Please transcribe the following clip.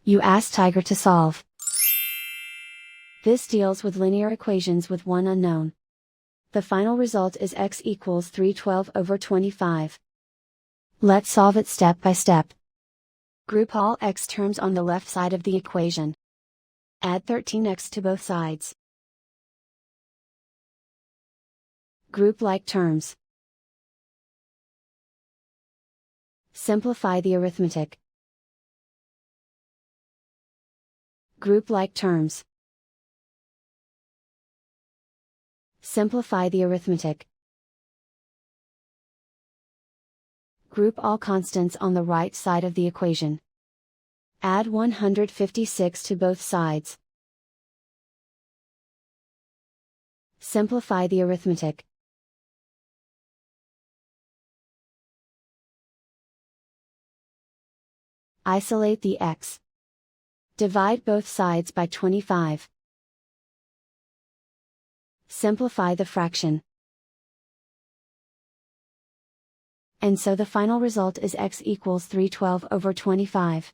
You ask Tiger to solve. This deals with linear equations with one unknown. The final result is x equals 312/25. Let's solve it step by step. Group all x terms on the left side of the equation. Add 13x to both sides. Group like terms. Simplify the arithmetic. Group like terms. Simplify the arithmetic. Group all constants on the right side of the equation. Add 156 to both sides. Simplify the arithmetic. Isolate the x. Divide both sides by 25. Simplify the fraction. And so the final result is x equals 312/25.